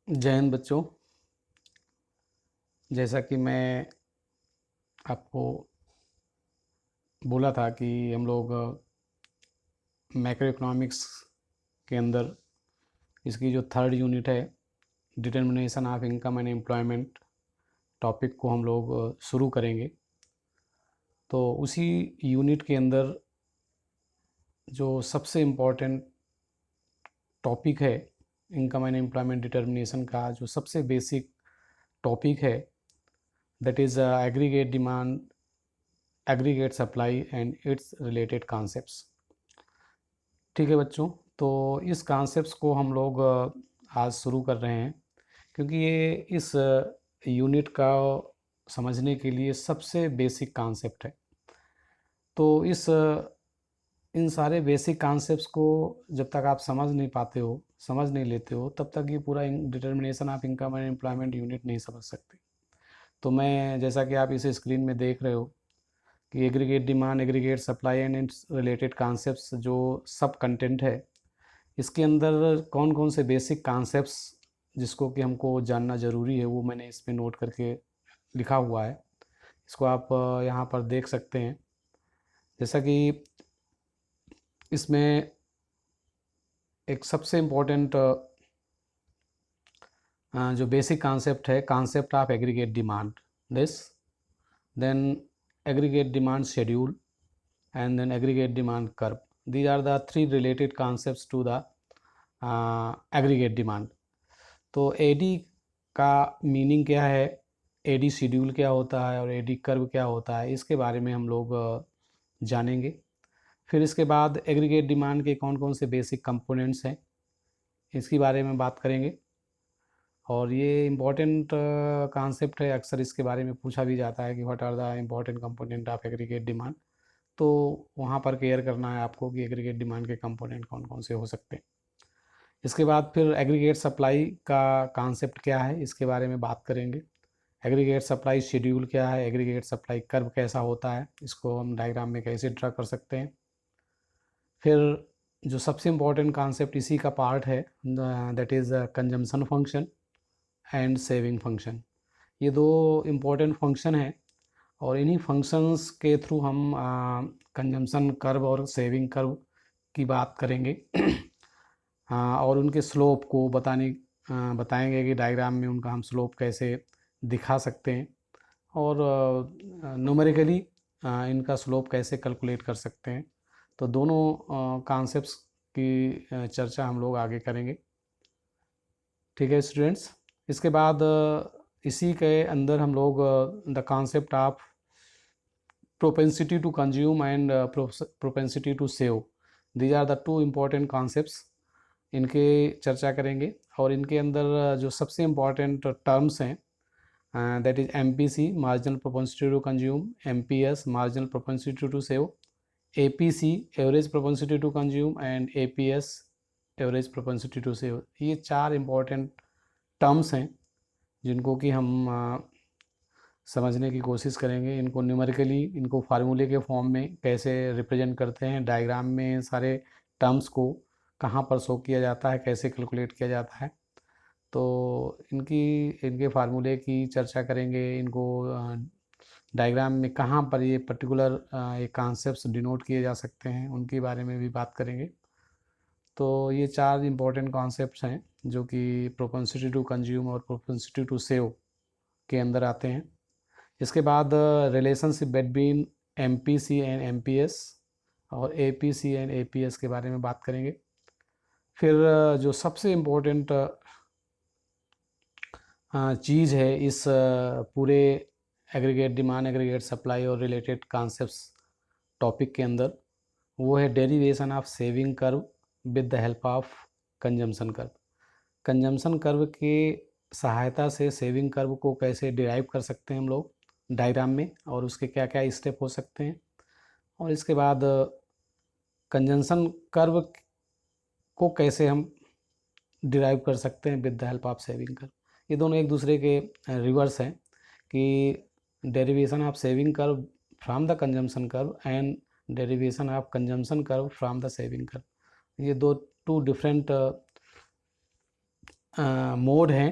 जय हिंद बच्चों। जैसा कि मैं आपको बोला था कि हम लोग मैक्रो इकोनॉमिक्स के अंदर इसकी जो थर्ड यूनिट है, determination of income and employment topic को हम लोग शुरू करेंगे। तो उसी यूनिट के अंदर जो सबसे इम्पोर्टेंट टॉपिक है इनकम एंड एम्प्लॉयमेंट डिटर्मिनेशन का, जो सबसे बेसिक टॉपिक है, that is aggregate demand, aggregate supply and it's related concepts. ठीक है बच्चों, तो इस कॉन्सेप्ट्स को हम लोग आज शुरू कर रहे हैं, क्योंकि ये इस यूनिट का समझने के लिए सबसे बेसिक कॉन्सेप्ट है। तो इन सारे बेसिक कॉन्सेप्ट्स को जब तक आप समझ नहीं पाते हो, समझ नहीं लेते हो, तब तक ये पूरा determination of income and employment unit नहीं समझ सकते। तो मैं, जैसा कि आप इस स्क्रीन में देख रहे हो कि aggregate demand, aggregate supply and it's related concepts जो सब कंटेंट है, इसके अंदर कौन कौन से बेसिक कॉन्सेप्ट्स जिसको कि हमको जानना ज़रूरी है, वो मैंने इसमें नोट करके लिखा हुआ है। इसको आप यहाँ पर देख सकते हैं। जैसा कि इसमें एक सबसे इम्पोर्टेंट जो बेसिक कॉन्सेप्ट है, concept of aggregate demand, this, then aggregate demand schedule, and then aggregate demand curve. These are the three related concepts to the aggregate demand. तो एडी का मीनिंग क्या है, एडी शेड्यूल क्या होता है और एडी कर्व क्या होता है, इसके बारे में हम लोग जानेंगे। फिर इसके बाद एग्रीगेट डिमांड के कौन कौन से बेसिक कंपोनेंट्स हैं, इसके बारे में बात करेंगे। और ये इम्पॉर्टेंट कॉन्सेप्ट है, अक्सर इसके बारे में पूछा भी जाता है कि what are the important component of aggregate demand. तो वहाँ पर केयर करना है आपको कि एग्रीगेट डिमांड के कंपोनेंट कौन कौन से हो सकते हैं। इसके बाद फिर एग्रीगेट सप्लाई का कॉन्सेप्ट क्या है, इसके बारे में बात करेंगे। एग्रीगेट सप्लाई शेड्यूल क्या है, एग्रीगेट सप्लाई कर्व कैसा होता है, इसको हम डायग्राम में कैसे ड्रा कर सकते हैं। फिर जो सबसे इम्पोर्टेंट कॉन्सेप्ट इसी का पार्ट है, that is consumption function and saving function. ये दो इम्पोर्टेंट फंक्शन हैं और इन्हीं फंक्शंस के थ्रू हम कंजम्पशन कर्व और सेविंग कर्व की बात करेंगे। और उनके स्लोप को बताएंगे कि डायग्राम में उनका हम स्लोप कैसे दिखा सकते हैं और न्यूमेरिकली इनका स्लोप कैसे कैलकुलेट कर सकते हैं। तो दोनों कॉन्सेप्ट्स की चर्चा हम लोग आगे करेंगे। ठीक है स्टूडेंट्स। इसके बाद इसी के अंदर हम लोग the concept of propensity to consume and propensity to save, these are the two important concepts, इनके चर्चा करेंगे। और इनके अंदर जो सबसे इम्पॉर्टेंट टर्म्स हैं, that is MPC, marginal propensity to consume, MPS, marginal propensity to save, APC, average propensity to consume, and APS, average propensity to save. ये चार इम्पॉर्टेंट टर्म्स हैं जिनको कि हम समझने की कोशिश करेंगे। इनको न्यूमेरिकली, इनको फार्मूले के फॉर्म में कैसे रिप्रेजेंट करते हैं, डायग्राम में सारे टर्म्स को कहाँ पर शो किया जाता है, कैसे कैलकुलेट किया जाता है, तो इनके फार्मूले की चर्चा करेंगे। इनको डायग्राम में कहाँ पर ये पर्टिकुलर ये कॉन्सेप्ट्स डिनोट किए जा सकते हैं, उनके बारे में भी बात करेंगे। तो ये चार इम्पोर्टेंट कॉन्सेप्ट्स हैं जो कि प्रोपेंसिटी टू कंज्यूम और प्रोपेंसिटी टू सेव के अंदर आते हैं। इसके बाद relationship between MPC and MPS और APC एंड APS के बारे में बात करेंगे। फिर जो सबसे इम्पोर्टेंट चीज़ है इस पूरे एग्रीगेट डिमांड, एग्रीगेट सप्लाई और रिलेटेड कॉन्सेप्ट्स टॉपिक के अंदर, वो है derivation of saving curve with the help of consumption curve. Consumption curve की सहायता से सेविंग कर्व को कैसे डिराइव कर सकते हैं हम लोग डायग्राम में, और उसके क्या क्या स्टेप हो सकते हैं। और इसके बाद कंजम्पशन कर्व को कैसे हम डिराइव कर सकते हैं with the help of saving curve. ये दोनों एक दूसरे के रिवर्स हैं कि derivation of saving curve from the consumption curve and derivation of consumption curve from the saving curve. ये टू डिफरेंट मोड हैं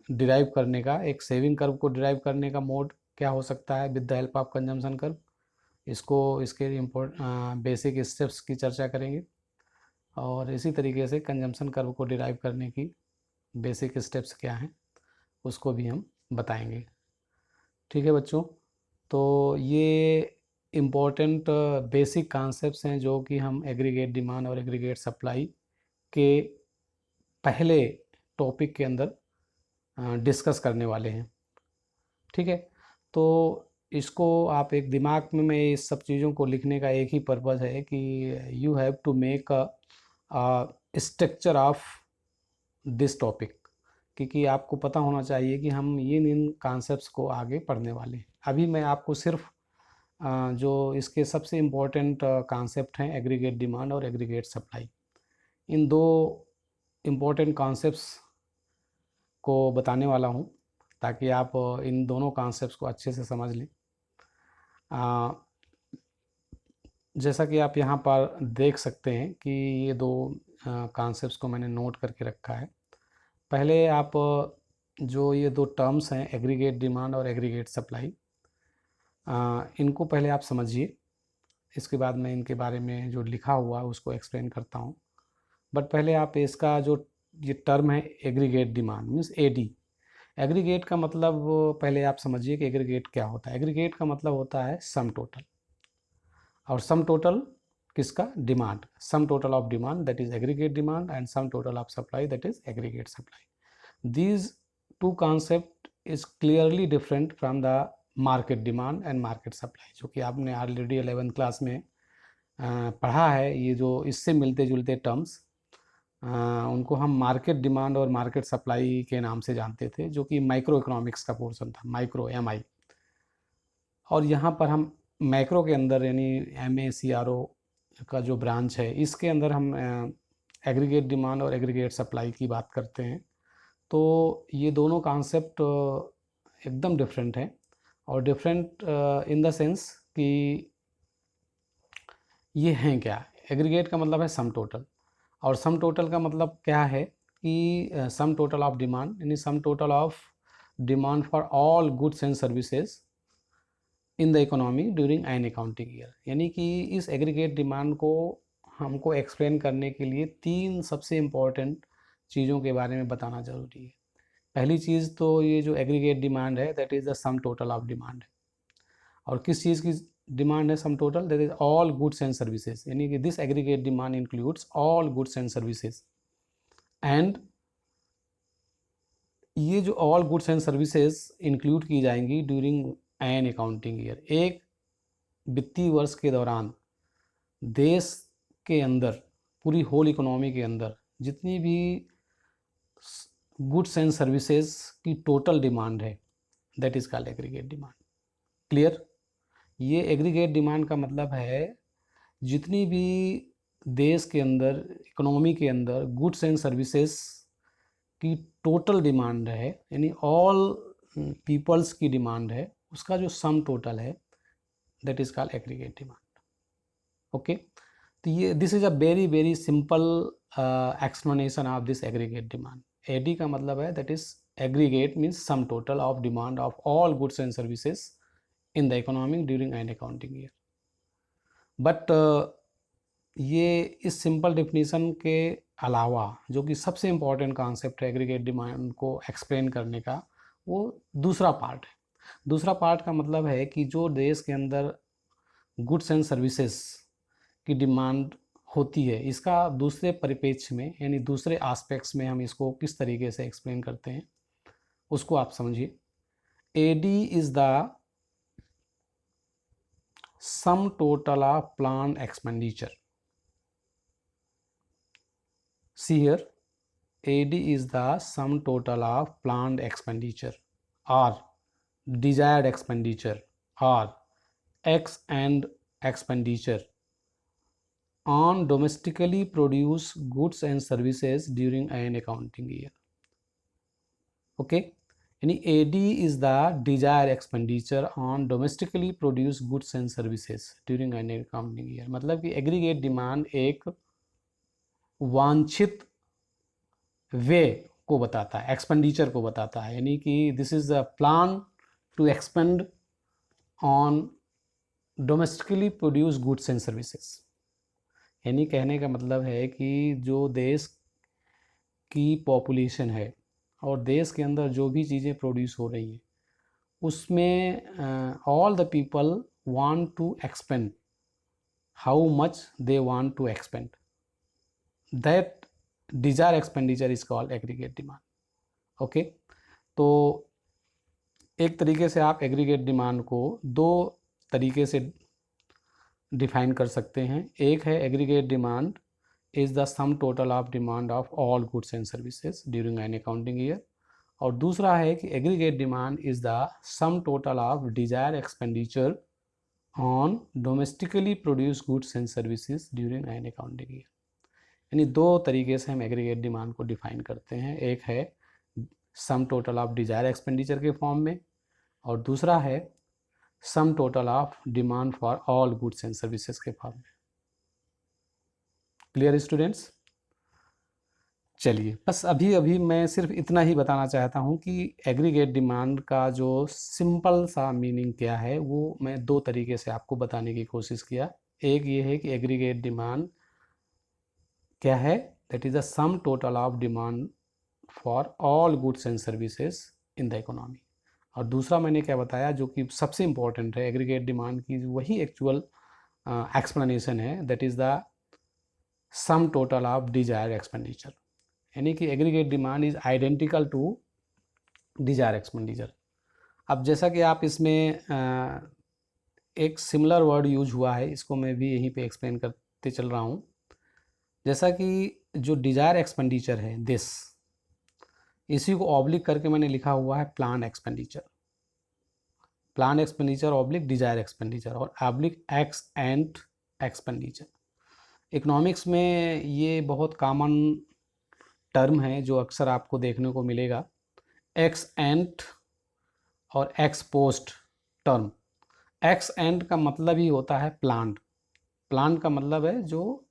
डिराइव करने का। एक सेविंग कर्व को डिराइव करने का मोड क्या हो सकता है with the help of consumption curve, इसके बेसिक स्टेप्स की चर्चा करेंगे और इसी तरीके से कंजम्पशन कर्व को डिराइव करने की बेसिक स्टेप्स क्या हैं उसको भी हम बताएंगे। ठीक है बच्चों, तो ये इम्पोर्टेंट बेसिक कॉन्सेप्ट्स हैं जो कि हम एग्रीगेट डिमांड और एग्रीगेट सप्लाई के पहले टॉपिक के अंदर डिस्कस करने वाले हैं। ठीक है, तो इसको आप एक दिमाग में इस सब चीज़ों को लिखने का एक ही पर्पज़ है कि you have to make a structure of this topic, क्योंकि आपको पता होना चाहिए कि हम इन कॉन्सेप्ट्स को आगे पढ़ने वाले हैं। अभी मैं आपको सिर्फ जो इसके सबसे इम्पोर्टेंट कॉन्सेप्ट हैं एग्रीगेट डिमांड और एग्रीगेट सप्लाई, इन दो इम्पोर्टेंट कॉन्सेप्ट्स को बताने वाला हूँ ताकि आप इन दोनों कॉन्सेप्ट्स को अच्छे से समझ लें। जैसा कि आप यहाँ पर देख सकते हैं कि ये दो कॉन्सेप्ट्स को मैंने नोट करके रखा है। पहले आप जो ये दो टर्म्स हैं एग्रीगेट डिमांड और एग्रीगेट सप्लाई, इनको पहले आप समझिए, इसके बाद मैं इनके बारे में जो लिखा हुआ है उसको एक्सप्लेन करता हूँ। बट पहले आप इसका जो ये टर्म है aggregate demand means AD, aggregate का मतलब पहले आप समझिए कि एग्रीगेट क्या होता है। एग्रीगेट का मतलब होता है सम टोटल, और सम टोटल किसका? Demand, some total of demand that is aggregate demand and some total of supply that is aggregate supply. These two concept is clearly different from the market demand and market supply, जो कि आपने already 11th class में पढ़ा है। ये जो इससे मिलते जुलते टर्म्स उनको हम मार्केट डिमांड और मार्केट सप्लाई के नाम से जानते थे, जो कि माइक्रो इकोनॉमिक्स का पोर्शन था, माइक्रो MI। और यहाँ पर हम मैक्रो के अंदर यानी MACRO का जो ब्रांच है इसके अंदर हम एग्रीगेट डिमांड और एग्रीगेट सप्लाई की बात करते हैं। तो ये दोनों कॉन्सेप्ट एकदम डिफरेंट हैं, और डिफरेंट इन द सेंस कि ये हैं क्या। एग्रीगेट का मतलब है सम टोटल, और सम टोटल का मतलब क्या है कि सम टोटल ऑफ डिमांड यानी सम total of demand for all goods and services in the economy during an accounting year. यानी कि इस एग्रीगेट डिमांड को हमको एक्सप्लेन करने के लिए तीन सबसे इम्पॉर्टेंट चीज़ों के बारे में बताना ज़रूरी है। पहली चीज़ तो ये जो एग्रीगेट डिमांड है that is the sum total of demand, और किस चीज़ की डिमांड है sum total? That is all goods and services, यानी कि this aggregate demand includes all goods and services. And ये जो all goods and services include की जाएंगी ड्यूरिंग एन अकाउंटिंग ईयर, एक वित्तीय वर्ष के दौरान देश के अंदर पूरी होल इकोनॉमी के अंदर जितनी भी गुड्स एंड सर्विसेज की टोटल डिमांड है that is called aggregate demand. Clear? ये एग्रीगेट डिमांड का मतलब है जितनी भी देश के अंदर इकोनॉमी के अंदर गुड्स एंड सर्विसेज की टोटल डिमांड है, यानी ऑल पीपल्स की डिमांड है, उसका जो सम टोटल है that is called aggregate demand. Okay, तो ये this is a very very simple explanation of this aggregate demand. AD का मतलब है that is aggregate means sum total of demand of all goods and services in the economy during an accounting year. But ये इस simple definition के अलावा जो कि सबसे इम्पॉर्टेंट कॉन्सेप्ट है एग्रीगेट डिमांड को एक्सप्लेन करने का, वो दूसरा पार्ट है। दूसरा पार्ट का मतलब है कि जो देश के अंदर गुड्स एंड सर्विसेज की डिमांड होती है, इसका दूसरे परिप्रेक्ष्य में यानी दूसरे एस्पेक्ट्स में हम इसको किस तरीके से एक्सप्लेन करते हैं उसको आप समझिए। AD is the sum total of plan expenditure. See here, AD is the sum total of planned expenditure or desired expenditure or X and expenditure on domestically produced goods and services during an accounting year. Okay, यानी AD is the desired expenditure on domestically produced goods and services during an accounting year। मतलब कि aggregate demand एक वांछित वे को बताता है, expenditure को बताता है, यानी कि this is a plan to expend on domestically produce goods and services. यानी कहने का मतलब है कि जो देश की पॉपुलेशन है और देश के अंदर जो भी चीज़ें प्रोड्यूस हो रही हैं उसमें all the people want to expend how much they want to expend, that desire expenditure is called aggregate demand. Okay, तो एक तरीके से आप एग्रीगेट डिमांड को दो तरीके से डिफाइन कर सकते हैं। एक है aggregate demand is the sum total of demand of all goods and services during an accounting year, और दूसरा है कि aggregate demand is the sum total of desire expenditure on domestically produce goods and services during an accounting year. यानी दो तरीके से हम aggregate demand को डिफाइन करते हैं, एक है सम टोटल ऑफ डिजायर एक्सपेंडिचर के फॉर्म में और दूसरा है सम total of demand for all goods and services के फॉर्म में। Clear students? चलिए, बस अभी मैं सिर्फ इतना ही बताना चाहता हूँ कि एग्रीगेट डिमांड का जो सिंपल सा मीनिंग क्या है वो मैं दो तरीके से आपको बताने की कोशिश किया। एक ये है कि एग्रीगेट डिमांड क्या है, that is the sum total of demand for all goods and services in the economy, और दूसरा मैंने क्या बताया जो कि सबसे इम्पॉर्टेंट है एग्रीगेट डिमांड की वही एक्चुअल एक्सप्लेनेशन है, that is the sum total of desire expenditure. यानी कि aggregate demand is identical to desire expenditure. अब जैसा कि आप इसमें एक सिमिलर वर्ड यूज हुआ है, इसको मैं भी यहीं पे एक्सप्लेन करते चल रहा हूँ। जैसा कि जो डिजायर एक्सपेंडिचर है दिस, इसी को ऑब्लिक करके मैंने लिखा हुआ है plan expenditure, plan expenditure oblique desire expenditure और oblique ex and expenditure. Economics में ये बहुत कॉमन टर्म है जो अक्सर आपको देखने को मिलेगा, एक्स एंड और x post term. X and का मतलब ही होता है प्लान, प्लान का मतलब है जो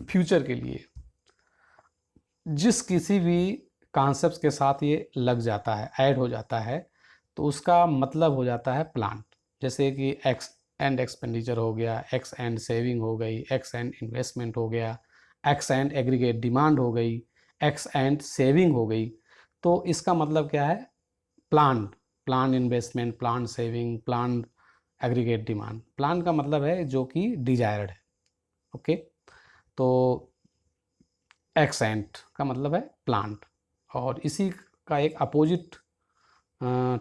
फ्यूचर के लिए जिस किसी भी कॉन्सेप्ट के साथ ये लग जाता है, ऐड हो जाता है, तो उसका मतलब हो जाता है प्लान। जैसे कि एक्स एंड एक्सपेंडिचर हो गया, एक्स एंड सेविंग हो गई, एक्स एंड इन्वेस्टमेंट हो गया, एक्स एंड एग्रीगेट डिमांड हो गई, एक्स एंड सेविंग हो गई। तो इसका मतलब क्या है, plan, plan investment, plan saving, plan aggregate demand. Plan का मतलब है जो कि डिजायर्ड है। ओके, तो एक्स एंड का मतलब है प्लांट, और इसी का एक अपोजिट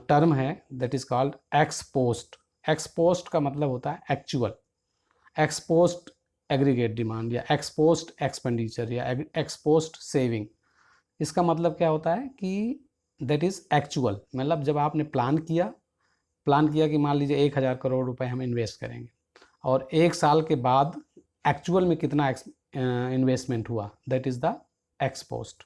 टर्म है that is called x post. X post का मतलब होता है actual, x post aggregate demand या एक्स पोस्ट एक्सपेंडिचर या एक्स पोस्ट सेविंग। इसका मतलब क्या होता है कि दैट इज़ एक्चुअल, मतलब जब आपने प्लान किया कि मान लीजिए 1000 करोड़ रुपए हम इन्वेस्ट करेंगे और एक साल के बाद एक्चुअल में कितना इन्वेस्टमेंट हुआ, that is the x post.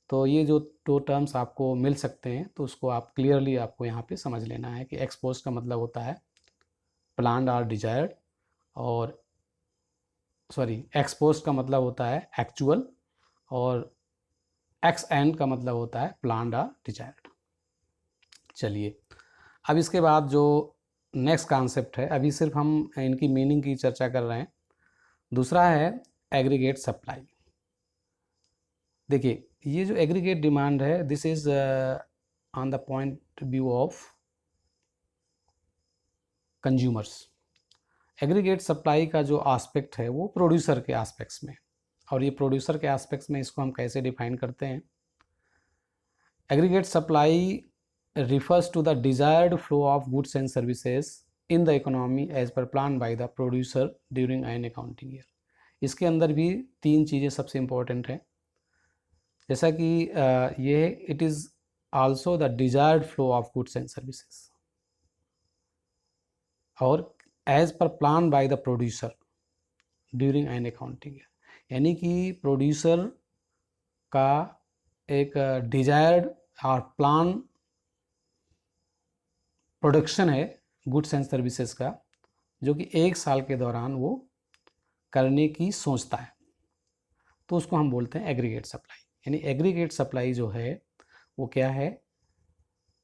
तो ये जो दो टर्म्स आपको मिल सकते हैं तो उसको आप क्लियरली आपको यहाँ पे समझ लेना है कि एक्स पोस्ट का मतलब होता है प्लान्ड और डिजायर्ड, और सॉरी एक्स पोस्ट का मतलब होता है एक्चुअल, और एक्स एंड का मतलब होता है प्लान्ड और डिजायर्ड। चलिए, अब इसके बाद जो नेक्स्ट कॉन्सेप्ट है, अभी सिर्फ हम इनकी मीनिंग की चर्चा कर रहे हैं। दूसरा है एग्रीगेट सप्लाई। देखिए, ये जो एग्रीगेट डिमांड है this is on the point view of consumers. Aggregate supply का जो एस्पेक्ट है वो प्रोड्यूसर के एस्पेक्ट्स में, और ये प्रोड्यूसर के एस्पेक्ट्स में इसको हम कैसे डिफाइन करते हैं, aggregate supply refers to the desired flow of goods and services in the economy as per planned by the producer during an accounting year। इसके अंदर भी तीन चीज़ें सबसे इम्पोर्टेंट हैं, जैसा कि ये it is also the desired flow of goods and services और as per plan by the producer during an accounting year. यानी कि प्रोड्यूसर का एक डिजायर्ड और प्लान प्रोडक्शन है गुड्स एंड सर्विसेज का, जो कि एक साल के दौरान वो करने की सोचता है, तो उसको हम बोलते हैं एग्रीगेट सप्लाई। यानी एग्रीगेट सप्लाई जो है वो क्या है,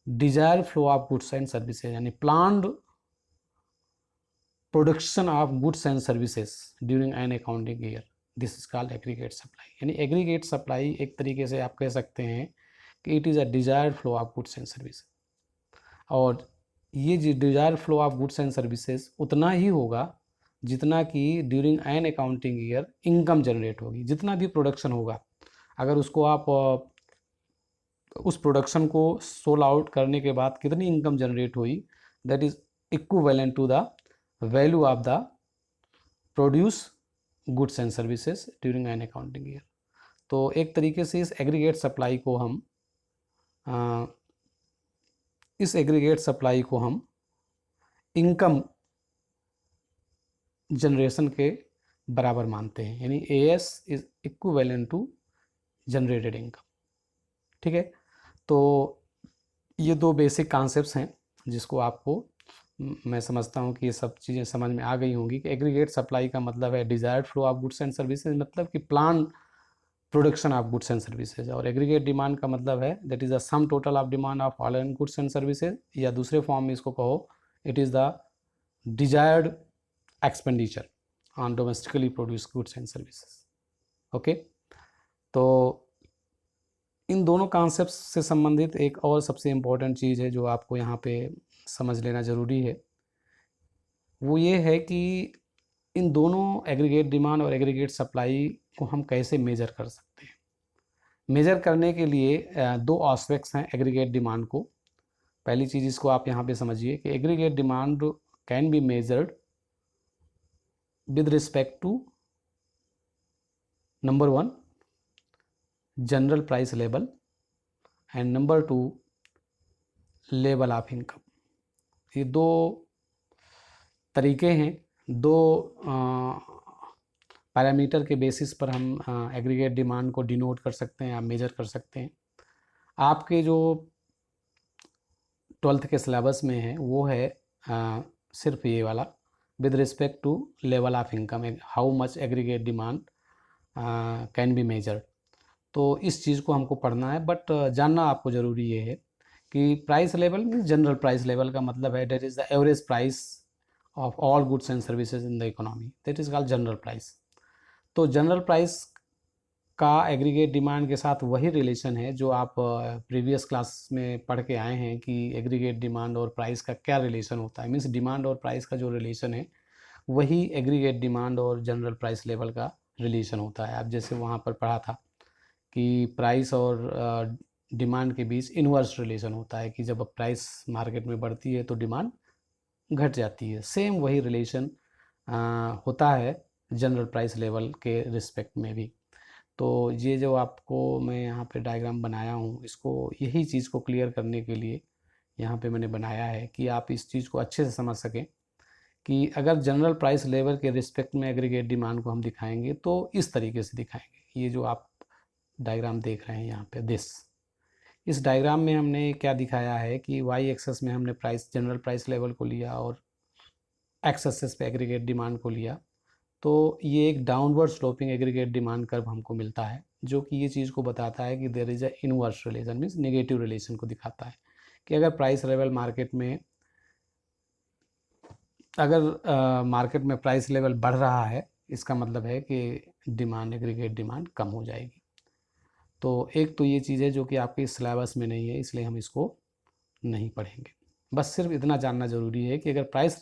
desire flow of goods and services, यानी planned production of goods and services during an accounting year, this is called aggregate supply. यानी एग्रीगेट सप्लाई एक तरीके से आप कह सकते हैं कि it is a desired flow of goods and services, और ये जो desire flow of goods and services उतना ही होगा जितना कि during an accounting year income generate होगी। जितना भी प्रोडक्शन होगा, अगर उसको आप उस प्रोडक्शन को सोल आउट करने के बाद कितनी इनकम जनरेट हुई, that is equivalent to the value of the produce goods and services during an accounting year. तो एक तरीके से इस एग्रीगेट सप्लाई को हम इनकम जनरेशन के बराबर मानते हैं, यानी AS is equivalent to generated income. ठीक है, तो ये दो बेसिक कॉन्सेप्ट्स हैं जिसको आपको मैं समझता हूँ कि ये सब चीज़ें समझ में आ गई होंगी कि एग्रीगेट सप्लाई का मतलब है desired flow of goods and services, मतलब कि plan production of goods and services, और एग्रीगेट डिमांड का मतलब है that is the sum total of demand of all and goods and services, या दूसरे फॉर्म में इसको कहो it is the desired expenditure on domestically produce goods and services. Okay, तो इन दोनों कॉन्सेप्ट से संबंधित एक और सबसे इम्पोर्टेंट चीज़ है जो आपको यहाँ पे समझ लेना ज़रूरी है, वो ये है कि इन दोनों एग्रीगेट डिमांड और एग्रीगेट सप्लाई को हम कैसे मेजर कर सकते हैं। मेजर करने के लिए दो एस्पेक्ट्स हैं एग्रीगेट डिमांड को। पहली चीज़ इसको आप यहाँ पे समझिए कि aggregate demand can be measured with respect to number 1 general price level and number 2 level of income. ये दो तरीके हैं, दो पैरामीटर के बेसिस पर हम एग्रीगेट डिमांड को डिनोट कर सकते हैं या मेजर कर सकते हैं। आपके जो 12th के सिलेबस में है वो है सिर्फ ये वाला with respect to level of income, how much aggregate demand can be measured. तो इस चीज़ को हमको पढ़ना है, बट जानना आपको ज़रूरी ये है कि price level means general price level का मतलब है that is the average price of all goods and services in the economy, that is called general price. तो जनरल प्राइस का एग्रीगेट डिमांड के साथ वही रिलेशन है जो आप प्रीवियस क्लास में पढ़ के आए हैं कि एग्रीगेट डिमांड और प्राइस का क्या रिलेशन होता है, मीन्स डिमांड और प्राइस का जो रिलेशन है वही एग्रीगेट डिमांड और जनरल प्राइस लेवल का रिलेशन होता है। आप जैसे वहाँ पर पढ़ा था कि प्राइस और डिमांड के बीच इन्वर्स रिलेशन होता है कि जब प्राइस मार्केट में बढ़ती है तो डिमांड घट जाती है। सेम वही रिलेशन होता है जनरल प्राइस लेवल के रिस्पेक्ट में भी। तो ये जो आपको मैं यहाँ पे डायग्राम बनाया हूँ, इसको यही चीज़ को क्लियर करने के लिए यहाँ पे मैंने बनाया है कि आप इस चीज़ को अच्छे से समझ सकें कि अगर जनरल प्राइस लेवल के रिस्पेक्ट में एग्रीगेट डिमांड को हम दिखाएंगे तो इस तरीके से दिखाएंगे। ये जो आप डायग्राम देख रहे हैं यहाँ पे इस डायग्राम में हमने क्या दिखाया है कि वाई एक्सेस में हमने प्राइस जनरल प्राइस लेवल को लिया और एक्स एक्सेस पे एग्रीगेट डिमांड को लिया। तो ये एक downward sloping aggregate demand curve हमको मिलता है जो कि ये चीज़ को बताता है कि there is a inverse relation, means negative relation को दिखाता है कि अगर प्राइस लेवल मार्केट में प्राइस लेवल बढ़ रहा है इसका मतलब है कि डिमांड एग्रीगेट डिमांड कम हो जाएगी। तो एक तो ये चीज़ है जो कि आपके सिलेबस में नहीं है, इसलिए हम इसको नहीं पढ़ेंगे। बस सिर्फ इतना जानना ज़रूरी है कि अगर प्राइस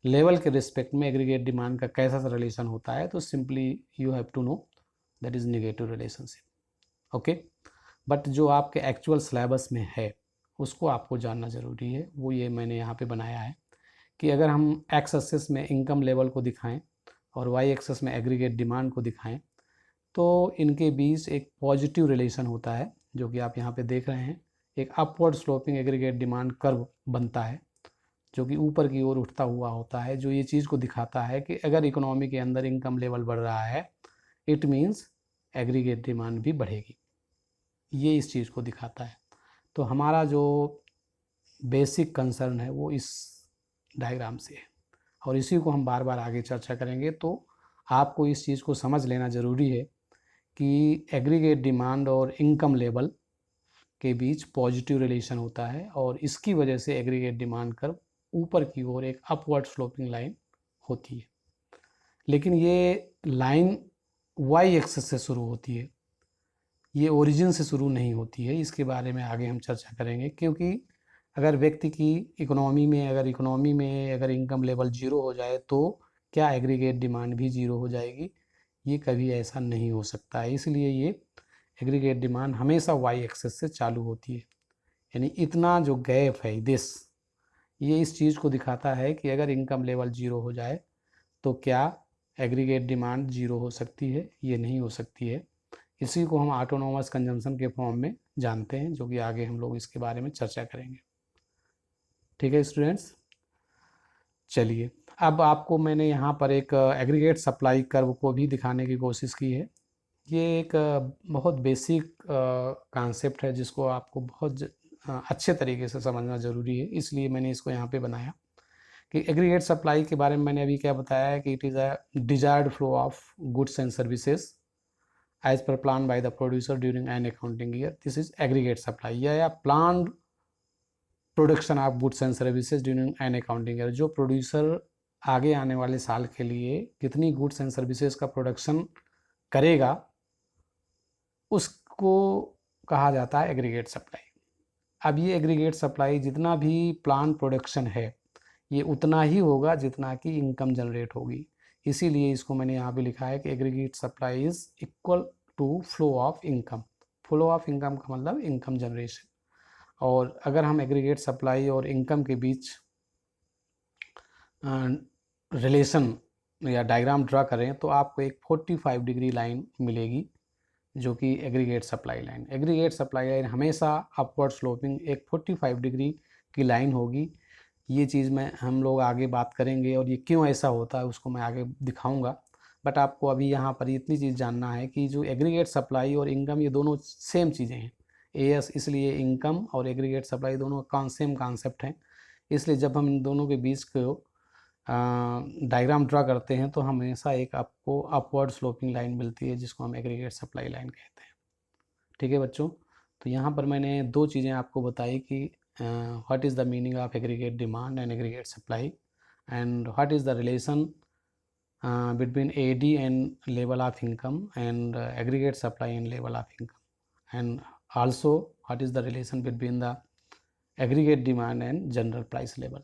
लेवल के रिस्पेक्ट में एग्रीगेट डिमांड का कैसा सा रिलेशन होता है तो simply you have to know that is negative relationship. Okay, but जो आपके एक्चुअल सिलेबस में है उसको आपको जानना ज़रूरी है। वो ये मैंने यहाँ पे बनाया है कि अगर हम एक्स एक्सिस में इनकम लेवल को दिखाएं और वाई एक्सिस में एग्रीगेट डिमांड को दिखाएं तो इनके बीच एक पॉजिटिव रिलेशन होता है जो कि आप यहाँ पे देख रहे हैं। एक upward sloping aggregate demand curve बनता है जो कि ऊपर की ओर उठता हुआ होता है, जो ये चीज़ को दिखाता है कि अगर इकोनॉमी के अंदर इनकम लेवल बढ़ रहा है इट मीन्स एग्रीगेट डिमांड भी बढ़ेगी। ये इस चीज़ को दिखाता है। तो हमारा जो बेसिक कंसर्न है वो इस डायग्राम से है और इसी को हम बार बार आगे चर्चा करेंगे। तो आपको इस चीज़ को समझ लेना ज़रूरी है कि एग्रीगेट डिमांड और इनकम लेवल के बीच पॉजिटिव रिलेशन होता है और इसकी वजह से एग्रीगेट डिमांड कर्व ऊपर की ओर एक अपवर्ड स्लोपिंग लाइन होती है। लेकिन ये लाइन वाई एक्सिस से शुरू होती है, ये ओरिजिन से शुरू नहीं होती है। इसके बारे में आगे हम चर्चा करेंगे, क्योंकि अगर व्यक्ति की इकोनॉमी में अगर इनकम लेवल जीरो हो जाए तो क्या एग्रीगेट डिमांड भी जीरो हो जाएगी? ये कभी ऐसा नहीं हो सकता है। इसलिए ये एग्रीगेट डिमांड हमेशा वाई एक्सिस से चालू होती है। यानी इतना जो गैप है दिस, ये इस चीज़ को दिखाता है कि अगर इनकम लेवल जीरो हो जाए तो क्या एग्रीगेट डिमांड जीरो हो सकती है? ये नहीं हो सकती है। इसी को हम ऑटोनोमस कंजम्पशन के फॉर्म में जानते हैं, जो कि आगे हम लोग इसके बारे में चर्चा करेंगे। ठीक है स्टूडेंट्स, चलिए अब आपको मैंने यहाँ पर एक एग्रीगेट सप्लाई कर्व को भी दिखाने की कोशिश की है। ये एक बहुत बेसिक कॉन्सेप्ट है जिसको आपको बहुत अच्छे तरीके से समझना ज़रूरी है, इसलिए मैंने इसको यहाँ पे बनाया कि एग्रीगेट सप्लाई के बारे में मैंने अभी क्या बताया है कि it is a desired flow of goods and services as per plan by the producer during an accounting year. This is aggregate supply या planned production of goods and services during an accounting year। जो producer आगे आने वाले साल के लिए कितनी goods and services का प्रोडक्शन करेगा उसको कहा जाता है एग्रीगेट सप्लाई। अब ये एग्रीगेट सप्लाई जितना भी प्लान प्रोडक्शन है ये उतना ही होगा जितना कि इनकम जनरेट होगी। इसीलिए इसको मैंने यहाँ पे लिखा है कि aggregate supply is equal to flow of income. Flow of income का मतलब इनकम जनरेशन। और अगर हम एग्रीगेट सप्लाई और इनकम के बीच रिलेशन या डायग्राम ड्रा करें तो आपको एक 45 डिग्री लाइन मिलेगी, जो कि aggregate supply line. Aggregate supply line हमेशा अपवर्ड स्लोपिंग एक 45 डिग्री की लाइन होगी। ये चीज़ में हम लोग आगे बात करेंगे और ये क्यों ऐसा होता है उसको मैं आगे दिखाऊंगा। बट आपको अभी यहाँ पर इतनी चीज़ जानना है कि जो एग्रीगेट सप्लाई और इनकम ये दोनों सेम चीज़ें हैं। एएस इसलिए इनकम और एग्रीगेट सप्लाई दोनों सेम कॉन्सेप्ट हैं। इसलिए जब हम इन दोनों के बीच को डायग्राम ड्रा करते हैं तो हमेशा एक आपको अपवर्ड स्लोपिंग लाइन मिलती है जिसको हम एग्रीगेट सप्लाई लाइन कहते हैं। ठीक है बच्चों, तो यहाँ पर मैंने दो चीज़ें आपको बताई कि what is the meaning of aggregate demand and aggregate supply, and what is the relation between AD and level of income and aggregate supply and level of income, and also what is the relation between the aggregate demand and general price level।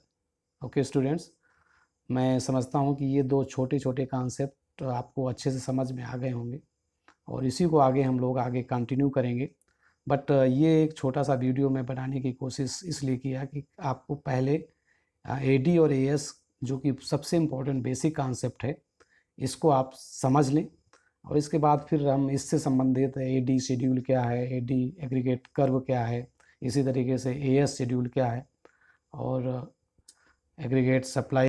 Okay students, मैं समझता हूँ कि ये दो छोटे छोटे concept आपको अच्छे से समझ में आ गए होंगे और इसी को आगे हम लोग आगे कंटिन्यू करेंगे। बट ये एक छोटा सा वीडियो में बनाने की कोशिश इसलिए किया कि आपको पहले एडी और एएस जो कि सबसे इम्पोर्टेंट बेसिक कॉन्सेप्ट है इसको आप समझ लें, और इसके बाद फिर हम इससे संबंधित एडी शेड्यूल क्या है, एडी एग्रीगेट कर्व क्या है, इसी तरीके से एएस शेड्यूल क्या है और एग्रीगेट सप्लाई